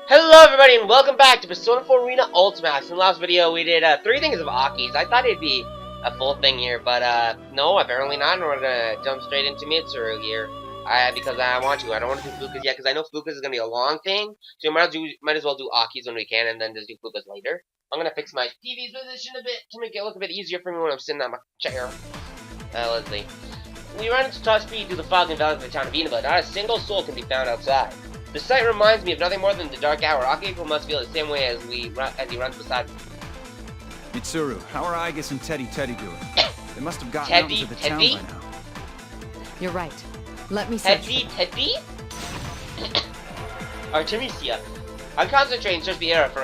Hello everybody and welcome back to Persona 4 Arena Ultimax. In the last video we did 3 things of Akis. I thought it'd be a full thing here, but no, apparently not, and we're gonna jump straight into Mitsuru here. Because I want to. I don't want to do Fukas yet, because I know Fukas is gonna be a long thing, so we might as well do Akis when we can, and then just do Fukas later. I'm gonna fix my TV's position a bit to make it look a bit easier for me when I'm sitting on my chair. Let's see. We run into top speed through the fog and valleys of the town of Ina, but not a single soul can be found outside. The sight reminds me of nothing more than the dark hour. Akiko must feel the same way as he runs beside me. Mitsuru, how are Aigis and Teddy doing? They must have gotten out into the town by now. You're right. Let me search. Teddy? Artemisia. I'm concentrating to search the area for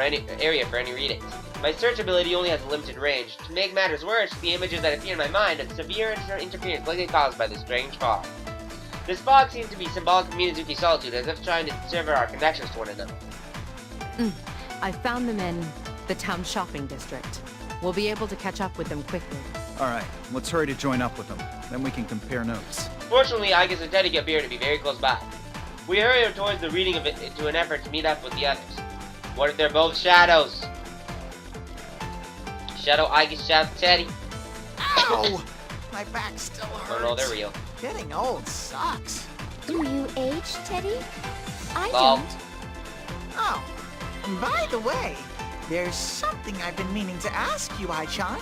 any readings. My search ability only has a limited range. To make matters worse, the images that appear in my mind have severe interference likely caused by the strange fog. This fog seems to be symbolic of Minazuki's solitude, as if trying to sever our connections to one another. I found them in the town shopping district. We'll be able to catch up with them quickly. Alright, let's hurry to join up with them. Then we can compare notes. Fortunately, Aigis and Teddy appear to be very close by. We hurry towards the reading of it to an effort to meet up with the others. What if they're both shadows? Shadow Aigis, Shadow Teddy. Ow! My back still hurts. Oh no, they're real. Getting old sucks. Do you age, Teddy? I Well. don't. Oh, by the way, there's something I've been meaning to ask you, Ai-chan.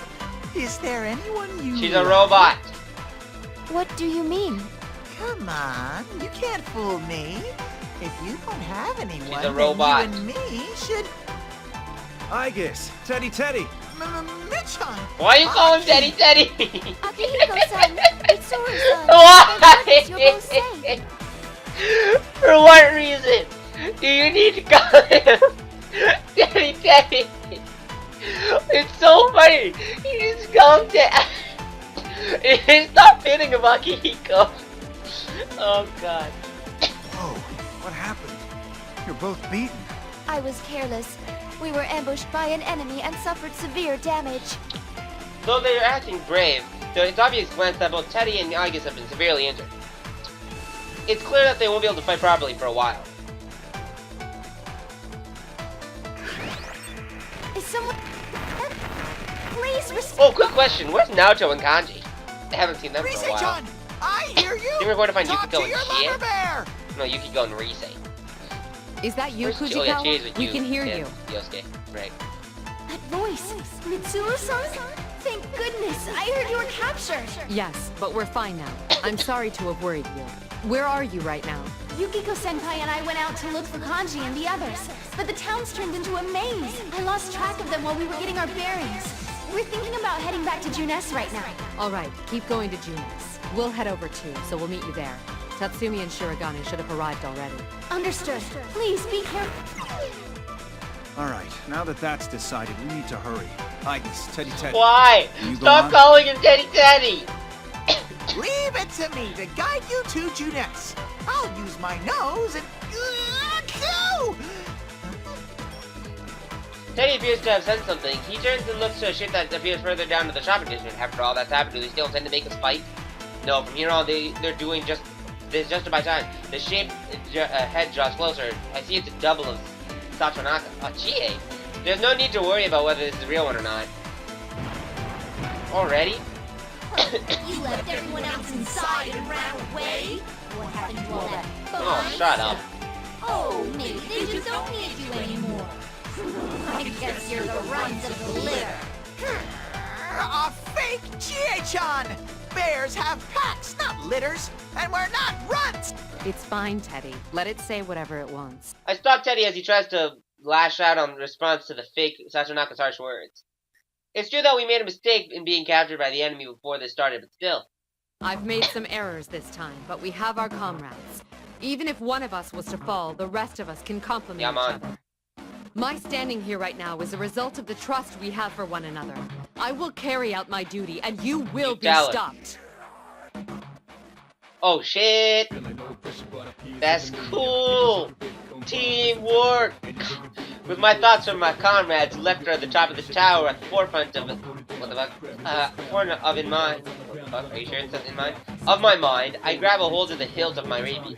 Is there anyone you She's a robot. What do you mean? Come on, you can't fool me. If you don't have anyone, She's a robot. then you and me should... Aigis! Teddy! Michan! Why are you calling Teddy? Akihiko-san, Mitsuru-san, Why? you're both safe. For what reason do you need to call him Teddy? It's so funny. You just call him Teddy. It's not fitting of Akihiko. Oh god. Whoa, what happened? You're both beaten. I was careless. We were ambushed by an enemy and suffered severe damage. Though they are acting brave, it's obvious glance that both Teddy and Aigis have been severely injured. It's clear that they won't be able to fight properly for a while. Is someone... Please respond. Oh, quick question. Where's Naoto and Kanji? I haven't seen them for a while. Rise-chan! I hear you! Think we're going to find Talk Yukiko to your and lumber Chie? bear! No, Yukiko and Rise. Is that you, Where's Chie? Fujikawa? Oh yeah, Chie's with We you. can hear and you. Yosuke. Right. That voice. Mitsuru-san? Thank goodness. I heard you were captured. Yes, but we're fine now. I'm sorry to have worried you. Where are you right now? Yukiko-senpai and I went out to look for Kanji and the others, but the town's turned into a maze. I lost track of them while we were getting our bearings. We're thinking about heading back to Junes right now. All right, keep going to Junes. We'll head over too, so we'll meet you there. Tatsumi and Shirogane should have arrived already. Understood. Please be careful. Alright, now that that's decided, we need to hurry. Aigis, Teddy. Why? You go Stop on. calling him Teddy! Leave it to me to guide you to Junes. I'll use my nose and... Go! Teddy appears to have said something. He turns and looks to a ship that appears further down to the shopping district. After all that's happened, do they still intend to make us fight? No, from here on, they're doing just by time. The shape head draws closer. I see it's a double of Sachonaka. Oh, Chie. There's no need to worry about whether this is a real one or not. Already? You left everyone else inside and ran away? What happened to all that Oh, shut up. Oh, maybe they just don't need you anymore. I guess you're the runs of the litter. A fake Chie-chan! Bears have packs, not litters, and we're not runs! It's fine, Teddy. Let it say whatever it wants. I stop Teddy as he tries to lash out in response to the fake Sachonaka's harsh words. It's true that we made a mistake in being captured by the enemy before this started, but still. I've made some errors this time, but we have our comrades. Even if one of us was to fall, the rest of us can complement Yeah, each man. other. My standing here right now is a result of the trust we have for one another. I will carry out my duty, and you will be tell her. stopped. Oh shit! That's cool! Teamwork! With my thoughts from my comrades left her at the top of the tower at the forefront of in mind. What the fuck? Are you sure it's in mind? Of my mind, I grab a hold of the hilt of my rapier.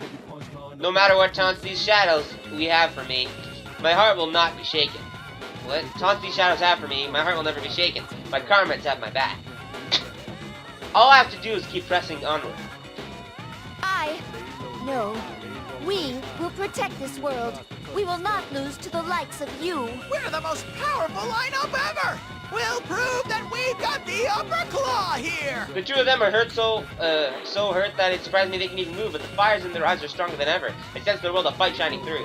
No matter what taunts these shadows we have for me, My heart will not be shaken. What taunts these shadows have for me, my heart will never be shaken. My comrades have my back. All I have to do is keep pressing onward. We will protect this world. We will not lose to the likes of you. We're the most powerful lineup ever! We'll prove that we've got the upper claw here! The two of them are hurt so hurt that it surprised me they can even move, but the fires in their eyes are stronger than ever. I sense their will of fight shining through.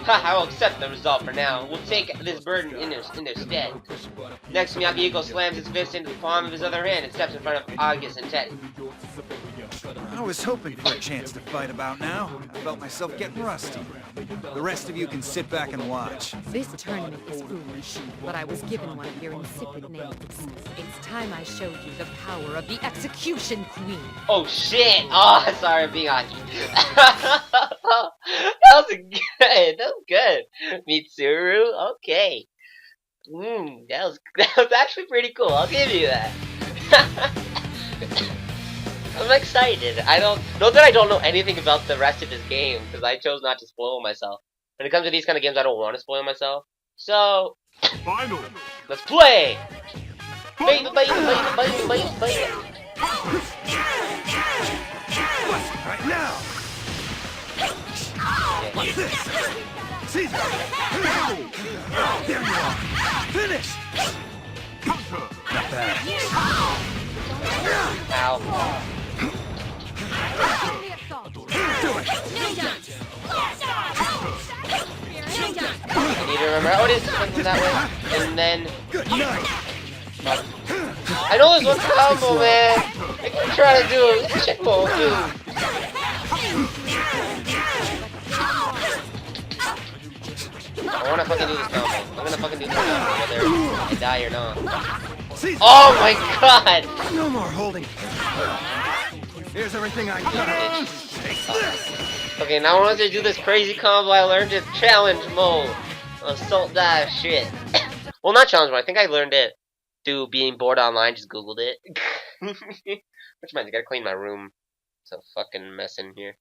Ha, I will accept the result for now. We'll take this burden in their stead. Next, Miyagi-Iko slams his fist into the palm of his other hand and steps in front of August and Teddy. I was hoping for a chance to fight about now. I felt myself getting rusty. The rest of you can sit back and watch. This tournament is foolish, but I was given one of your insipid names. It's time I showed you the power of the Execution Queen. Oh shit! Oh, sorry, I'm being hockey. That was good. That was good. Mitsuru. Okay. That was actually pretty cool. I'll give you that. I'm excited. Note that I don't know anything about the rest of this game because I chose not to spoil myself. When it comes to these kind of games, I don't want to spoil myself. So, Final. let's play. Bait. Right now. Caesar. There you are. Finish. Not bad. Ow. Do it. I need to remember how it is to swing that way, and then. Good night. I know there's one combo, man. I keep trying to do it. Shit won't do. I wanna fucking do this combo. I'm gonna fucking do this combo, whether I die or not. Caesar. Oh my god! No more holding. Here's everything I got. Okay, now once I do this crazy combo, I learned it challenge mode. Assault dive shit. Well, not challenge mode. I think I learned it through being bored online. Just googled it. Which means I gotta clean my room. It's a fucking mess in here.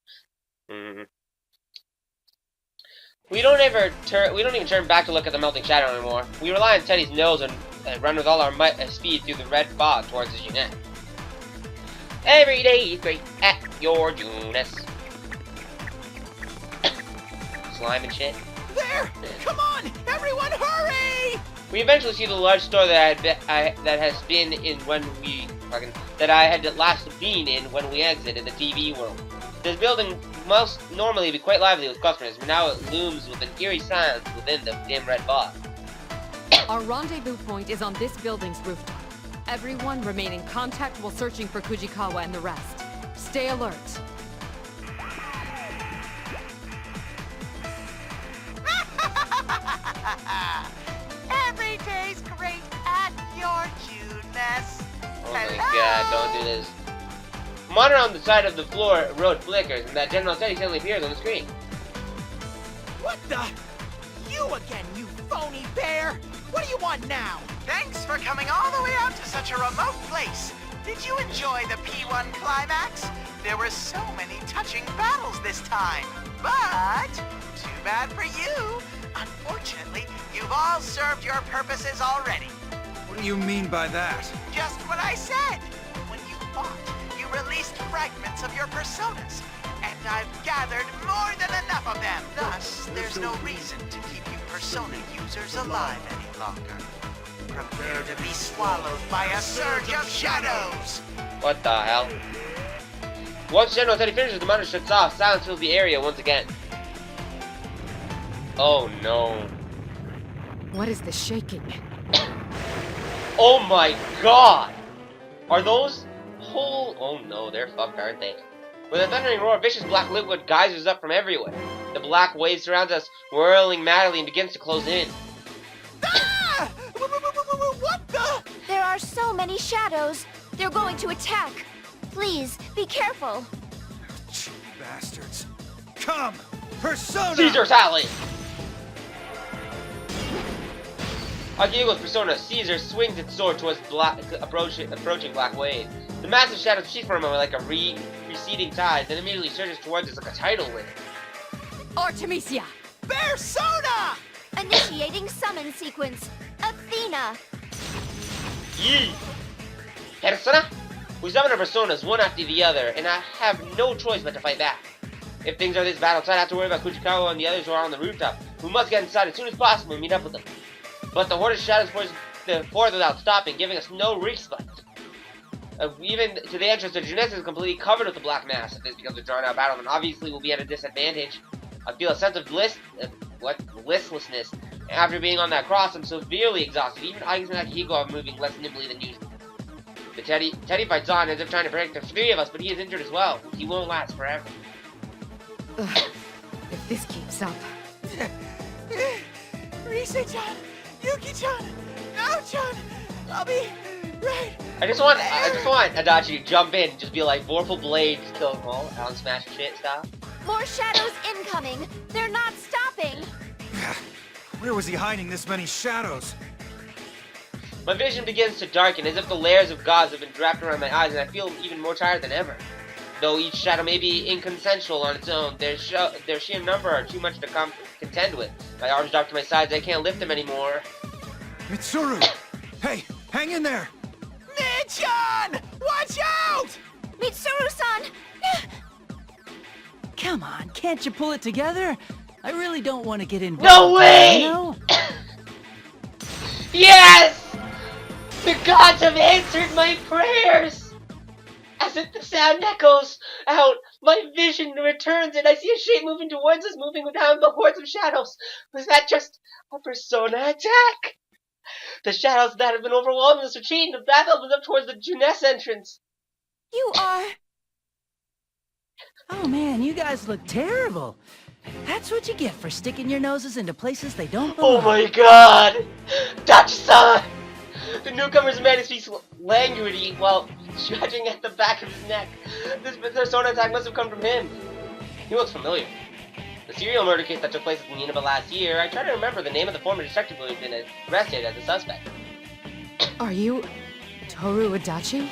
We don't even turn back to look at the melting shadow anymore. We rely on Teddy's nose and run with all our might and speed through the red fog towards the Jeanette. Every day is great at your Juness. Slime and shit. There! Come on! Everyone hurry! We eventually see the large store that has been in when we that I had last been in when we exited the TV world. This building must normally be quite lively with customers, but now it looms with an eerie silence within the dim red fog. Our rendezvous point is on this building's rooftop. Everyone remain in contact while searching for Kujikawa and the rest. Stay alert. Every day's great at your Juness. Oh my god, don't do this. Monitor on the side of the floor road flickers, and that General Teddy suddenly appears on the screen. What the? You again, you phony bear! What do you want now? Thanks for coming all the way out to such a remote place. Did you enjoy the P1 climax? There were so many touching battles this time. But, too bad for you. Unfortunately, you've all served your purposes already. What do you mean by that? Just what I said. When you fought, you released fragments of your personas. And I've gathered more than enough of them. Thus, there's no reason to keep you persona users alive any longer. Prepare to be swallowed by a surge of shadows! What the hell? Once General Teddy finishes, the monitor shuts off. Silence fills the area once again. Oh no. What is this shaking? Oh my god! Are those whole... Oh no, they're fucked, aren't they? With a thundering roar, vicious black liquid geysers up from everywhere. The black wave surrounds us, whirling madly and begins to close in. Ah! What the? There are so many shadows. They're going to attack. Please, be careful. Cheap bastards. Come! Persona! Caesar's alley! Akihiko's persona, Caesar, swings its sword towards approaching black wave. The massive shadows sheet for a moment like a receding tide, then immediately surges towards us like a tidal wave. Artemisia! Persona! Initiating summon sequence. Athena. Yee! Persona? We summon our personas one after the other, and I have no choice but to fight back. If things are this bad outside, I have to worry about Fujikawa and the others who are on the rooftop. We must get inside as soon as possible and meet up with them. But the Horde of Shadows forces the forth without stopping, giving us no respite. Even to the entrance, the Juness is completely covered with the black mass. If this becomes a drawn-out battle, then obviously we'll be at a disadvantage. I feel a sense of listlessness. After being on that cross, I'm severely exhausted. Even Items and Akihiko are moving less nimbly than usual. The Teddy fights on as if trying to protect the three of us, but he is injured as well. He won't last forever. Ugh. If this keeps up... Rise-chan, Yuki-chan, Nao-chan, I'll be right. I just want Adachi to jump in and just be like, Vorpal Blades, kill them all, Alan Smash shit style. More shadows incoming. They're not stopping. Where was he hiding this many shadows? My vision begins to darken, as if the layers of gauze have been wrapped around my eyes, and I feel even more tired than ever. Though each shadow may be inconsensual on its own, their sheer number are too much to contend with. My arms drop to my sides, I can't lift them anymore. Mitsuru! Hey, hang in there! Mid-chan! Watch out! Mitsuru-san! Come on, can't you pull it together? I really don't want to get involved. No way! You know? Yes! The gods have answered my prayers! As if the sound echoes out, my vision returns and I see a shape moving towards us, moving down the hordes of shadows. Was that just a persona attack? The shadows that have been overwhelming us retreat, and the path opens up towards the Juness entrance. You are... Oh man, you guys look terrible. That's what you get for sticking your noses into places they don't belong. Oh my god! Dachi-san! The newcomer's man speaks languidly while stretching at the back of his neck. This persona attack must have come from him. He looks familiar. The serial murder case that took place in Nineveh last year, I try to remember the name of the former detective who had been arrested as a suspect. Are you... Toru Adachi?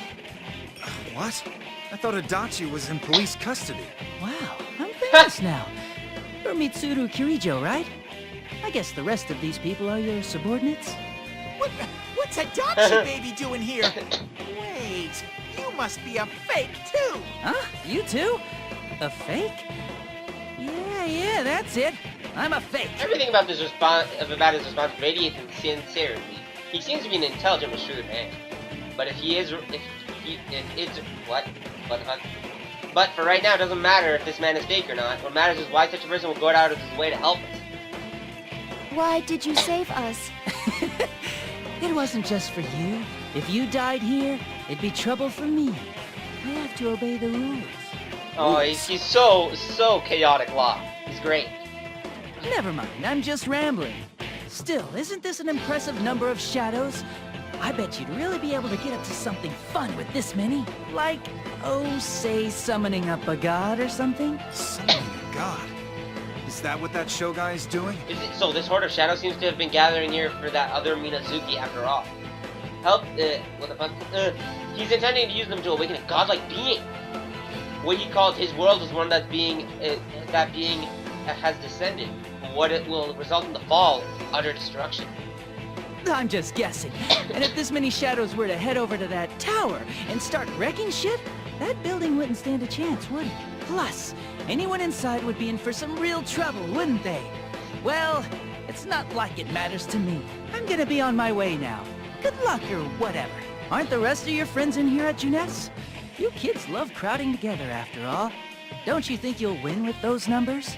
What? I thought Adachi was in police custody. Wow, I'm famous now. You're Mitsuru Kirijo, right? I guess the rest of these people are your subordinates? What's Adachi baby doing here? Wait, you must be a fake too. Huh? You too? A fake? Yeah, that's it. I'm a fake. Everything about his response radiates sincerity. He seems to be an intelligent, mature man. But But for right now, it doesn't matter if this man is fake or not. What matters is why such a person will go out of his way to help us. Why did you save us? It wasn't just for you. If you died here, it'd be trouble for me. I have to obey the rules. Oh, he's so chaotic law. He's great. Never mind, I'm just rambling. Still, isn't this an impressive number of shadows? I bet you'd really be able to get up to something fun with this many. Like, oh, say summoning up a god or something? Summoning a god? Is that what that show guy is doing? So this horde of shadows seems to have been gathering here for that other Minazuki after all. What the fuck? He's intending to use them to awaken a godlike being. What he calls his world is one that being has descended. What it will result in the fall, utter destruction. I'm just guessing. And if this many shadows were to head over to that tower and start wrecking shit, that building wouldn't stand a chance, would it? Plus, anyone inside would be in for some real trouble, wouldn't they? Well, it's not like it matters to me. I'm gonna be on my way now. Good luck or whatever. Aren't the rest of your friends in here at Juness? You kids love crowding together after all. Don't you think you'll win with those numbers?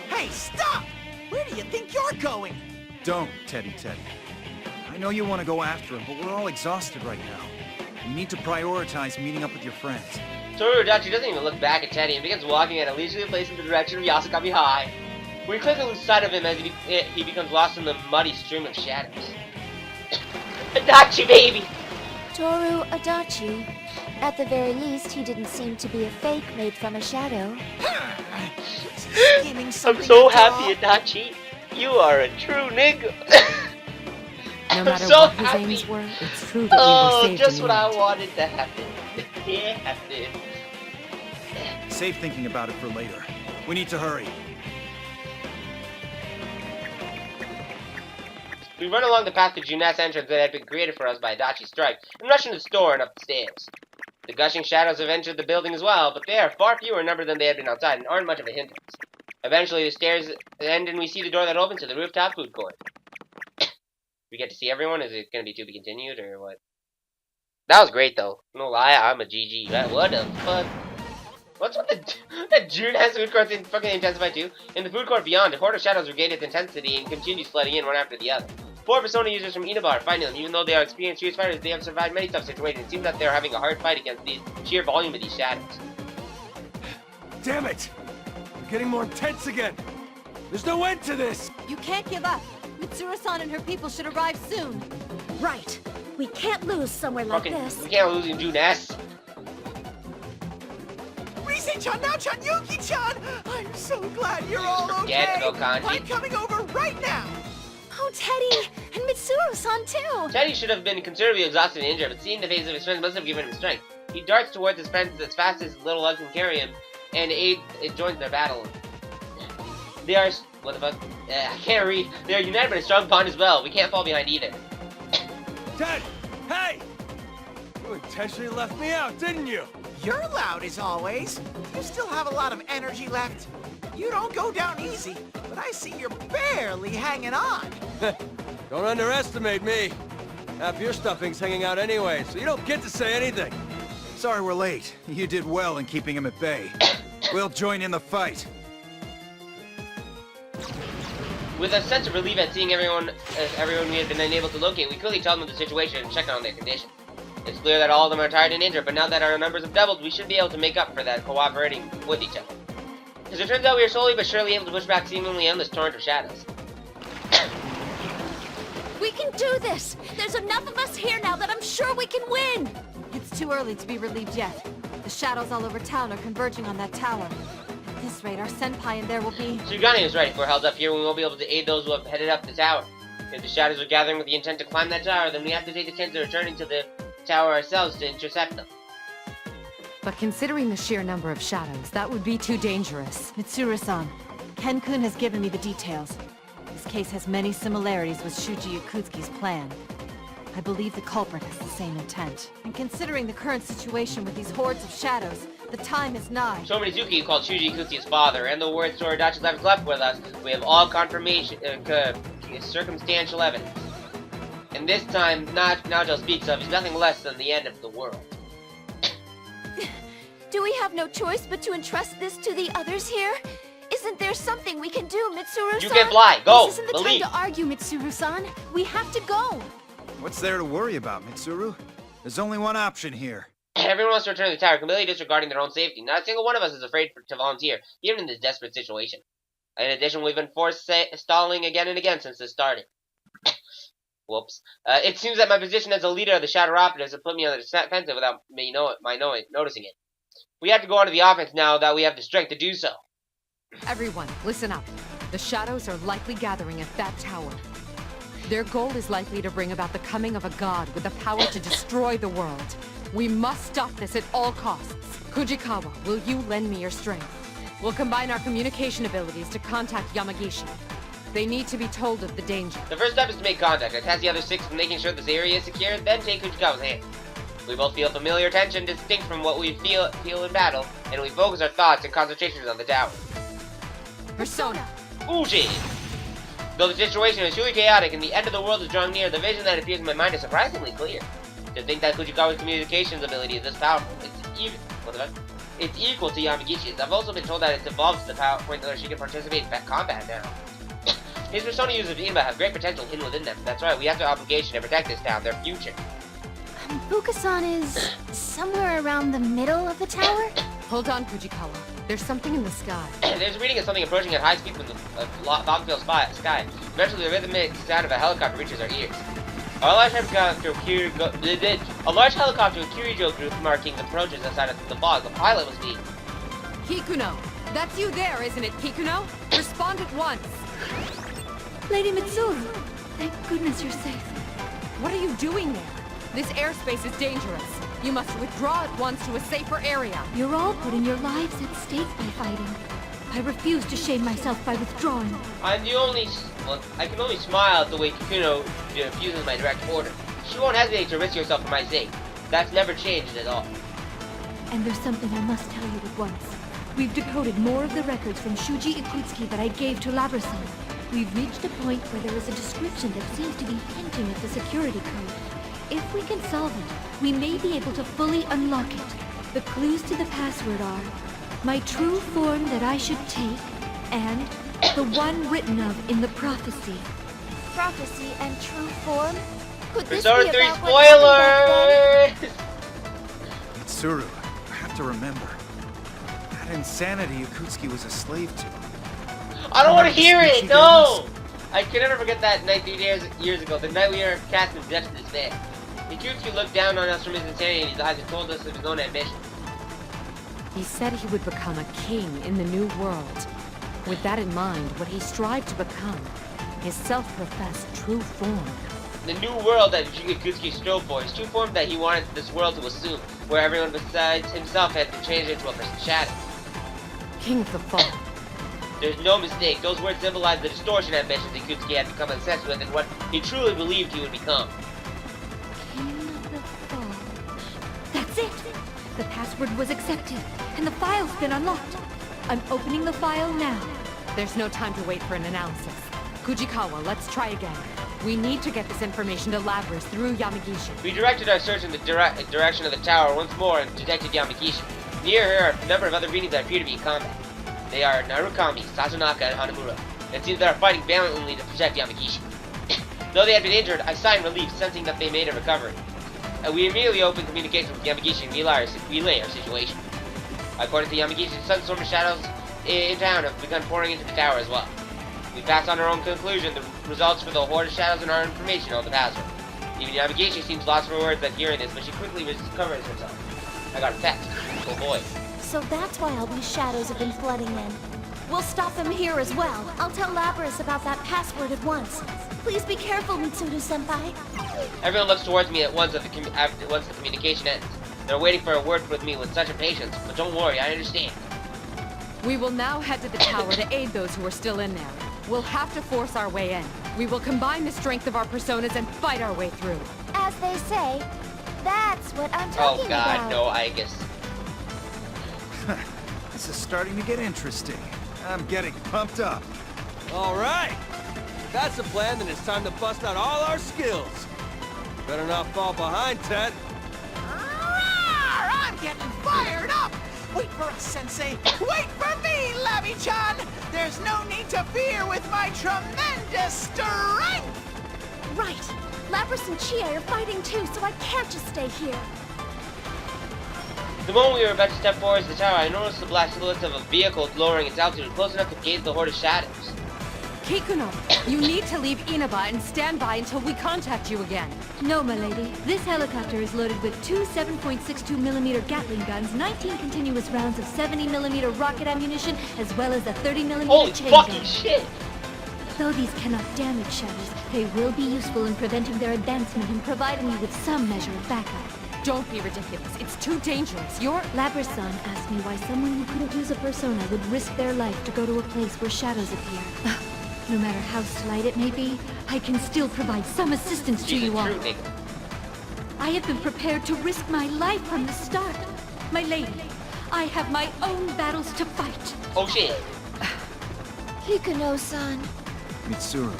Hey, stop! Where do you think you're going? Don't, Teddy. I know you want to go after him, but we're all exhausted right now. You need to prioritize meeting up with your friends. Toru Adachi doesn't even look back at Teddy and begins walking at a leisurely pace in the direction of Yasukami High. We quickly lose sight of him as he becomes lost in the muddy stream of shadows. Adachi, baby! Toru Adachi. At the very least, he didn't seem to be a fake made from a shadow. I'm so happy, Adachi. You are a true nigga. No matter so what his happy. aims were, it's true that we were saved just in what the I end. wanted to happen. It happened. Save thinking about it for later. We need to hurry. We run along the path to Junet's entrance that had been created for us by Adachi's strike, and rush into the store and up the stairs. The gushing shadows have entered the building as well, but they are far fewer in number than they had been outside and aren't much of a hindrance. Eventually, the stairs end and we see the door that opens to the rooftop food court. We get to see everyone? Is it going to be to be continued, or what? That was great, though. No lie, I'm a GG. What the fuck? What's with the Junes food court fucking intensified too? In the food court beyond, a horde of shadows regained its intensity and continues flooding in one after the other. 4 Persona users from Inabar are fighting them. Even though they are experienced fierce fighters, they have survived many tough situations. It seems that they are having a hard fight against the sheer volume of these shadows. Damn it! We're getting more intense again! There's no end to this! You can't give up. Mitsuru-san and her people should arrive soon. Right. We can't lose somewhere like this. We can't lose in Junes. Rise-chan, now-chan, Yuki-chan! I'm so glad you're all okay! Forget about Kanji. I'm coming over right now! Oh, Teddy! And Mitsuru-san, too! Teddy should have been considerably exhausted and injured, but seeing the face of his friends must have given him strength. He darts towards his friends as fast as his little legs can carry him, and it joins their battle. They are... what the fuck? I can't read. They are united by a strong bond as well. We can't fall behind either. Ted! Hey! You intentionally left me out, didn't you? You're loud as always. You still have a lot of energy left. You don't go down easy, but I see you're barely hanging on. Don't underestimate me. Half your stuffing's hanging out anyway, so you don't get to say anything. Sorry we're late. You did well in keeping him at bay. We'll join in the fight. With a sense of relief at seeing everyone we had been unable to locate, we quickly tell them the situation and check on their condition. It's clear that all of them are tired and injured, but now that our numbers have doubled, we should be able to make up for that cooperating with each other. As it turns out, we are slowly but surely able to push back seemingly endless torrent of shadows. We can do this! There's enough of us here now that I'm sure we can win! It's too early to be relieved yet. The shadows all over town are converging on that tower. At this rate, our senpai in there will be... Sugani is right. If we're held up here, we won't be able to aid those who have headed up the tower. If the shadows are gathering with the intent to climb that tower, then we have to take the chance of returning to the tower ourselves to intercept them. But considering the sheer number of shadows, that would be too dangerous. Mitsuru-san, Ken-kun has given me the details. This case has many similarities with Shuji Yakutsuki's plan. I believe the culprit has the same intent. And considering the current situation with these hordes of shadows, the time is nigh. Shomonizuki called Shuji Yakutsuki's father, and the word Soridachi left with us. We have all confirmation, circumstantial evidence. And this time, Najo speaks of is nothing less than the end of the world. Do we have no choice but to entrust this to the others here? Isn't there something we can do, Mitsuru-san? You can fly! Go! This isn't the Believe. time to argue, Mitsuru-san. We have to go! What's there to worry about, Mitsuru? There's only one option here. Everyone wants to return to the tower, completely disregarding their own safety. Not a single one of us is afraid to volunteer, even in this desperate situation. In addition, we've been forced stalling again and again since this started. Whoops. It seems that my position as a leader of the Shadow Operatives has put me on the defensive without me noticing it. We have to go on to the offense now that we have the strength to do so. Everyone, listen up. The shadows are likely gathering at that tower. Their goal is likely to bring about the coming of a god with the power to destroy the world. We must stop this at all costs. Fujikawa, will you lend me your strength? We'll combine our communication abilities to contact Yamagishi. They need to be told of the danger. The first step is to make contact. I task the other 6 in making sure this area is secure, then take Fujikawa's hand. We both feel familiar tension distinct from what we feel in battle, and we focus our thoughts and concentrations on the tower. Persona! Uji! Though the situation is truly chaotic and the end of the world is drawing near, the vision that appears in my mind is surprisingly clear. To think that Fujikawa's communications ability is this powerful, it's equal to Yamagishi's. I've also been told that it's evolved to the point where she can participate in combat now. His persona users of Inba have great potential hidden within them. That's right, we have the obligation to protect this town, their future. Fukasan is somewhere around the middle of the tower? Hold on, Fujikawa. There's something in the sky. There's a reading of something approaching at high speed from the fog-filled sky. Eventually, the rhythmic sound of a helicopter reaches our ears. A large helicopter and Kirijo group marking the approaches outside of the fog. The pilot must be... Kikuno! That's you there, isn't it, Kikuno? Respond at once! Lady Mitsuru! Thank goodness you're safe. What are you doing there? This airspace is dangerous. You must withdraw at once to a safer area. You're all putting your lives at stake by fighting. I refuse to shame myself by withdrawing. I can only smile at the way Kikuno refuses my direct order. She won't hesitate to risk herself for my sake. That's never changed at all. And there's something I must tell you at once. We've decoded more of the records from Shuji Ikutsuki that I gave to Labra-san. We've reached a point where there is a description that seems to be hinting at the security code. If we can solve it, we may be able to fully unlock it. The clues to the password are my true form that I should take, and the one written of in the prophecy. Prophecy and true form? Could this Persona be 3 about what happened back then? spoilers! Mitsuru, I have to remember. That insanity Ikutsuki was a slave to. I don't want to hear it! No! I can never forget that night 3 years ago, the night we were cast in death to despair. Ikutsuki looked down on us from his insanity in his eyes and told us of his own ambition. He said he would become a king in the new world. With that in mind, what he strived to become, his self-professed true form. The new world that Ikutsuki strove for, his true form that he wanted this world to assume, where everyone besides himself had been changed into a shadow. King of the Fall. There's no mistake, those words symbolize the distortion ambitions Ikutsuki had become obsessed with and what he truly believed he would become. King of the Fall. That's it! The password was accepted, and the file's been unlocked. I'm opening the file now. There's no time to wait for an analysis. Fujikawa, let's try again. We need to get this information to Labras through Yamagishi. We directed our search in the direction of the tower once more and detected Yamagishi. Near her are a number of other beings that appear to be in combat. They are Narukami, Sazunaka, and Hanamura. It seems they are fighting valiantly to protect Yamagishi. Though they had been injured, I signed relief, sensing that they made a recovery. We immediately opened communication with Yamagishi and relay our situation. According to Yamagishi, sunstorm and shadows in town have begun pouring into the tower as well. We passed on our own conclusion, the results for the horde of shadows and our information on the password. Even Yamagishi seems lost for words at hearing this, but she quickly recovers herself. I got a text. Oh boy. So that's why all these shadows have been flooding in. We'll stop them here as well. I'll tell Labras about that password at once. Please be careful, Mitsuru-senpai. Everyone looks towards me at once once the communication ends. They're waiting for a word with me with such impatience, but don't worry, I understand. We will now head to the tower to aid those who are still in there. We'll have to force our way in. We will combine the strength of our personas and fight our way through. As they say, that's what I'm talking about. Oh god, no, I guess. This is starting to get interesting. I'm getting pumped up. Alright! If that's the plan, then it's time to bust out all our skills. Better not fall behind, Ted. Roar! I'm getting fired up! Wait for us, Sensei! Wait for me, Labby-chan! There's no need to fear with my tremendous strength! Right. Labras and Chie are fighting too, so I can't just stay here. The moment we were about to step forward to the tower, I noticed the black silhouette of a vehicle lowering its altitude close enough to gaze the horde of shadows. Kikuno, you need to leave Inaba and stand by until we contact you again. No, my lady. This helicopter is loaded with 2 7.62mm Gatling guns, 19 continuous rounds of 70mm rocket ammunition, as well as a 30mm Holy chain fucking gun. shit! Though these cannot damage shadows, they will be useful in preventing their advancement and providing you with some measure of backup. Don't be ridiculous. It's too dangerous. You're... Labras-san asked me why someone who couldn't use a persona would risk their life to go to a place where shadows appear. No matter how slight it may be, I can still provide some assistance to you all. I have been prepared to risk my life from the start. My lady, I have my own battles to fight. Oh shit. Kikuno-san. Mitsuru,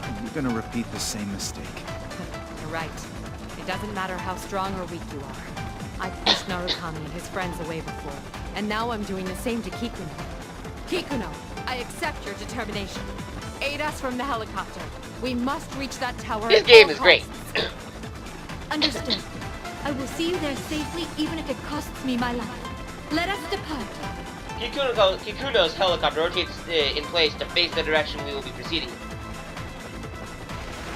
are you gonna repeat the same mistake? You're right. It doesn't matter how strong or weak you are. I've pushed Narukami and his friends away before, and now I'm doing the same to Kikuno. Kikuno, I accept your determination. Aid us from the helicopter. We must reach that tower. This game is great. Understood. I will see you there safely, even if it costs me my life. Let us depart. Kikuno's helicopter rotates in place to face the direction we will be proceeding.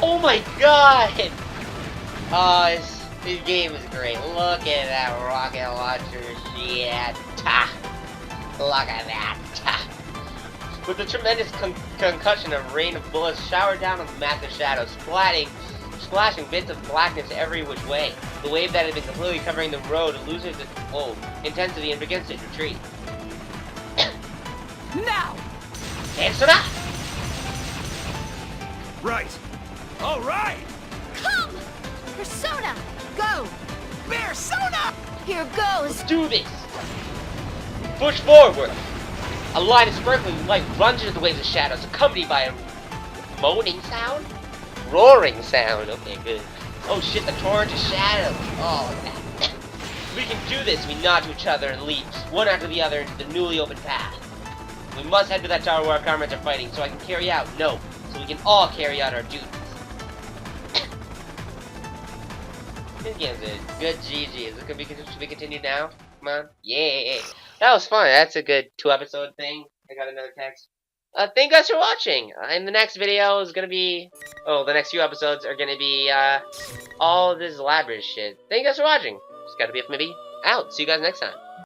Oh my god! Oh, this game is great. Look at that rocket launcher shit. Look at that. With the tremendous concussion, a rain of bullets showered down on the massive shadows, splashing bits of blackness every which way. The wave that had been completely covering the road loses its intensity and begins to retreat. Now! Answer that! Right. All right! Come! Persona! Go! Persona! Here goes! Let's do this! Push forward! A line of sparkling light runs into the waves of shadows, accompanied by a moaning sound? Roaring sound. Okay, good. Oh shit, the torrent of shadows. Oh, yeah. We can do this. We nod to each other and leap, one after the other, into the newly opened path. We must head to that tower where our comrades are fighting, so I can carry out, no, so we can all carry out our duties. This game's a good GG. Is it gonna be, should we continue now? Come on. Yeah. That was fun. That's a good 2-episode thing. I got another text. Thank you guys for watching. In the next video is gonna be, the next few episodes are gonna be, all this elaborate shit. Thank you guys for watching. Just gotta be maybe out. See you guys next time.